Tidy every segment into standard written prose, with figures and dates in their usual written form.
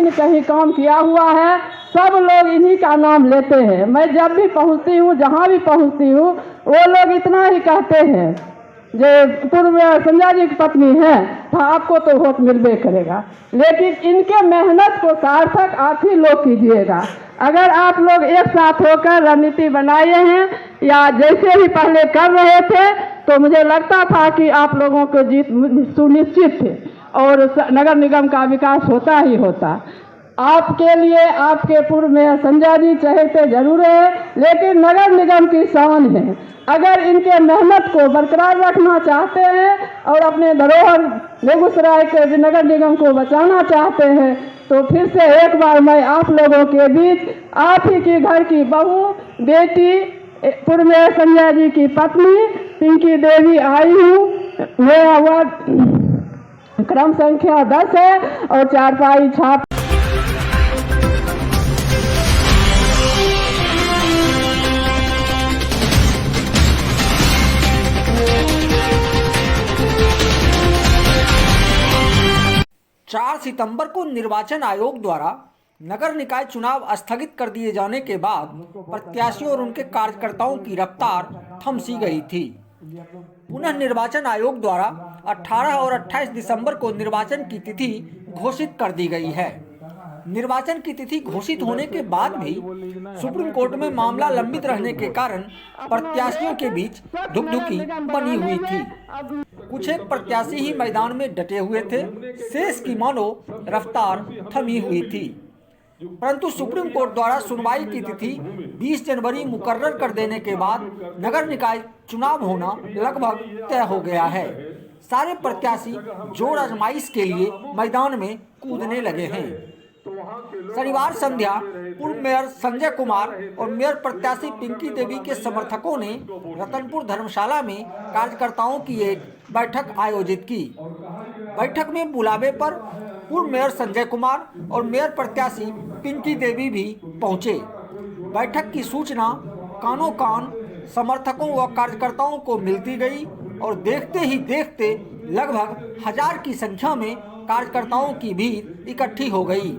न कहीं काम किया हुआ है। सब लोग इन्हीं का नाम लेते हैं। मैं जब भी पहुंचती हूँ, जहाँ भी पहुंचती हूँ, वो लोग इतना ही कहते हैं, जो पूर्व मेयर संजय जी की पत्नी है, तो आपको तो वोट मिलबे करेगा। लेकिन इनके मेहनत को सार्थक आप ही लोग कीजिएगा। अगर आप लोग एक साथ होकर रणनीति बनाए हैं या जैसे ही पहले कर रहे थे, तो मुझे लगता था कि आप लोगों को जीत सुनिश्चित थे और नगर निगम का विकास होता ही होता। आपके लिए आपके पूर्व मेयर संजय जी चहेते जरूर है, लेकिन नगर निगम की शान है। अगर इनके मेहनत को बरकरार रखना चाहते हैं और अपने धरोहर बेगूसराय के नगर निगम को बचाना चाहते हैं, तो फिर से एक बार मैं आप लोगों के बीच आप ही की घर की बहू, बेटी, पूर्व मेयर संजय जी की पत्नी पिंकी देवी आई हूँ। मेरा वार्ड क्रम संख्या 10 है और चारपाई छाप। चार सितंबर को निर्वाचन आयोग द्वारा नगर निकाय चुनाव स्थगित कर दिए जाने के बाद प्रत्याशियों और उनके कार्यकर्ताओं की रफ्तार थम सी गई थी। पुनः निर्वाचन आयोग द्वारा 18 और 28 दिसंबर को निर्वाचन की तिथि घोषित कर दी गई है। निर्वाचन की तिथि घोषित होने के बाद भी सुप्रीम कोर्ट में मामला लंबित रहने के कारण प्रत्याशियों के बीच धुकधुकी बनी हुई थी। कुछ एक प्रत्याशी ही मैदान में डटे हुए थे, शेष की मानो रफ्तार थमी हुई थी। परंतु सुप्रीम कोर्ट द्वारा सुनवाई की तिथि 20 जनवरी मुकर्रर कर देने के बाद नगर निकाय चुनाव होना लगभग तय हो गया है। सारे प्रत्याशी जोर आजमाइश के लिए मैदान में कूदने लगे हैं। शनिवार संध्या पूर्व मेयर संजय कुमार और मेयर प्रत्याशी पिंकी देवी के समर्थकों ने रतनपुर धर्मशाला में कार्यकर्ताओं की एक बैठक आयोजित की। बैठक में बुलावे पर पूर्व मेयर संजय कुमार और मेयर प्रत्याशी पिंकी देवी भी पहुंचे। बैठक की सूचना कानों कान समर्थकों व कार्यकर्ताओं को मिलती गई और देखते ही देखते लगभग 1000 की संख्या में कार्यकर्ताओं की भीड़ इकट्ठी हो गई।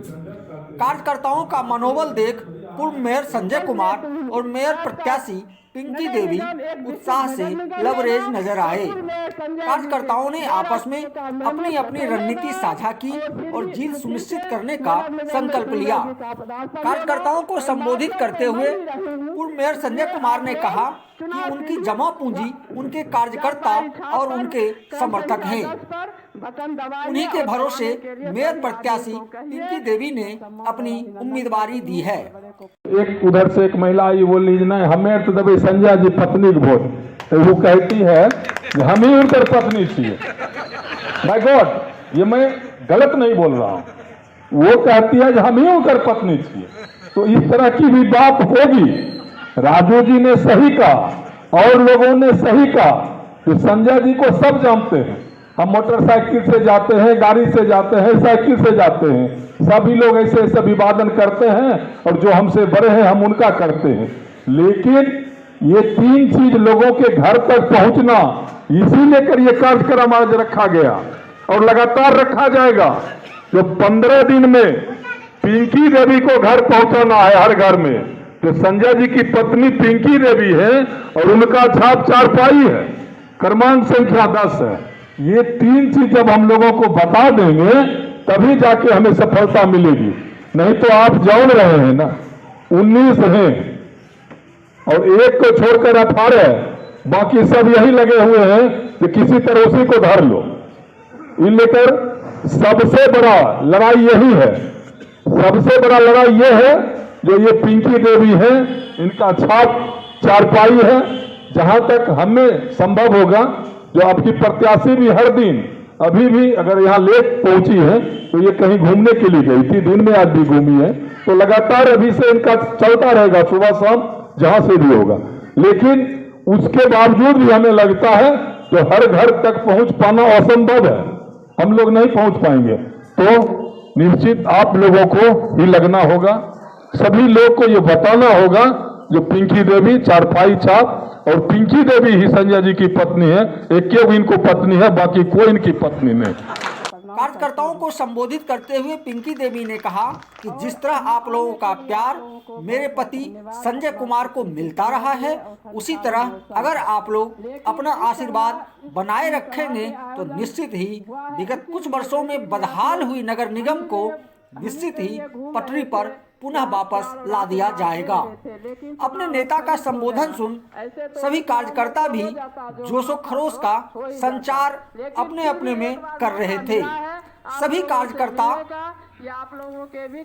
कार्यकर्ताओं का मनोबल देख पूर्व मेयर संजय कुमार और मेयर प्रत्याशी पिंकी देवी उत्साह से लबरेज नजर आए। कार्यकर्ताओं ने आपस में अपनी अपनी रणनीति साझा की और जीत सुनिश्चित करने का संकल्प लिया। कार्यकर्ताओं को संबोधित करते हुए पूर्व मेयर संजय कुमार ने कहा कि उनकी जमा पूंजी उनके कार्यकर्ता और उनके समर्थक हैं। उन्हीं के भरोसे मेयर प्रत्याशी पिंकी देवी ने अपनी उम्मीदवारी दी है। एक उधर से एक महिला आई, बोल लीजिए ना हमें तो दबे संजय जी पत्नी के वोट, तो वो कहती है कि हम ही उनकर पत्नी चाहिए। माय गॉड, ये मैं गलत नहीं बोल रहा हूँ। वो कहती है कि हम ही उनकर पत्नी चाहिए। तो इस तरह की भी बात होगी। राजू जी ने सही कहा और लोगों ने सही कहा कि संजय जी को सब जानते हैं। हम मोटरसाइकिल से जाते हैं, गाड़ी से जाते हैं, साइकिल से जाते हैं, सभी लोग ऐसे ऐसे अभिवादन करते हैं और जो हमसे बड़े हैं हम उनका करते हैं। लेकिन ये 3 चीज लोगों के घर तक पहुंचना, इसी लेकर ये कार्यक्रम आज रखा गया और लगातार रखा जाएगा। जो 15 दिन में पिंकी देवी को घर पहुंचाना है हर घर में, तो संजय जी की पत्नी पिंकी देवी है और उनका छाप चारपाई है, क्रमांक संख्या 10 है। ये 3 चीज जब हम लोगों को बता देंगे तभी जाके हमें सफलता मिलेगी। नहीं तो आप जान रहे हैं ना, 19 हैं और एक को छोड़कर 18, बाकी सब यही लगे हुए हैं कि किसी तरह उसी को धर लो। इन लेकर सबसे बड़ा लड़ाई यही है। सबसे बड़ा लड़ाई यह है जो ये पिंकी देवी है, इनका छाप चारपाई है। जहां तक हमें संभव होगा, जो आपकी प्रत्याशी भी हर दिन अभी भी अगर यहाँ लेट पहुंची है तो ये कहीं घूमने के लिए गई थी, दिन में आज भी घूमी है, तो लगातार अभी से इनका चलता रहेगा, सुबह शाम जहां से भी होगा। लेकिन उसके बावजूद भी हमें लगता है जो हर घर तक पहुंच पाना असंभव है, हम लोग नहीं पहुंच पाएंगे। तो निश्चित आप लोगों को ही लगना होगा, सभी लोग को ये बताना होगा जो पिंकी देवी चारपाई छाप और पिंकी देवी ही संजय जी की पत्नी है। एक इनको पत्नी है, बाकी कोई इनकी पत्नी नहीं। कार्यकर्ताओं को संबोधित करते हुए पिंकी देवी ने कहा कि जिस तरह आप लोगों का प्यार मेरे पति संजय कुमार को मिलता रहा है, उसी तरह अगर आप लोग अपना आशीर्वाद बनाए रखेंगे तो निश्चित ही विगत कुछ वर्षों में बदहाल हुई नगर निगम को निश्चित ही पटरी पर पुनः वापस ला दिया जाएगा। अपने नेता का संबोधन सुन सभी कार्यकर्ता भी जोशो खरोश का संचार अपने अपने में कर रहे थे। सभी कार्यकर्ता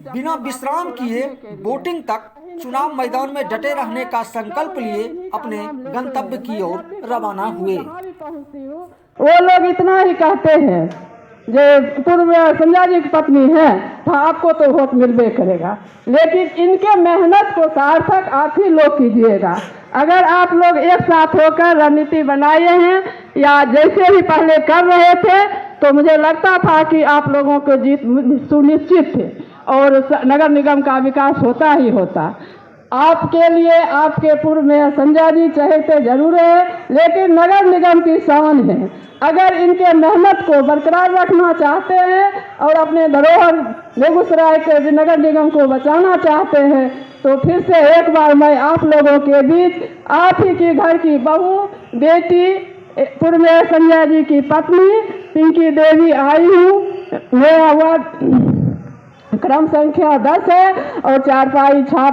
बिना विश्राम किए वोटिंग तक चुनाव मैदान में डटे रहने का संकल्प लिए अपने गंतव्य की ओर रवाना हुए। वो लोग इतना ही कहते हैं जो पूर्व संजय जी की पत्नी है तो आपको तो वोट मिलबे करेगा, लेकिन इनके मेहनत को सार्थक आप ही लोग कीजिएगा। अगर आप लोग एक साथ होकर रणनीति बनाए हैं या जैसे ही पहले कर रहे थे तो मुझे लगता था कि आप लोगों को जीत सुनिश्चित थे और नगर निगम का विकास होता ही होता। आपके लिए आपके पूर्व में संजय जी चहेते जरूर है, लेकिन नगर निगम की शान है। अगर इनके मेहनत को बरकरार रखना चाहते हैं और अपने धरोहर बेगूसराय के नगर निगम को बचाना चाहते हैं तो फिर से एक बार मैं आप लोगों के बीच आप ही की घर की बहू बेटी पूर्व संजय जी की पत्नी पिंकी देवी आई हूँ। मेरा वार्ड क्रम संख्या 10 है और चारपाई छाप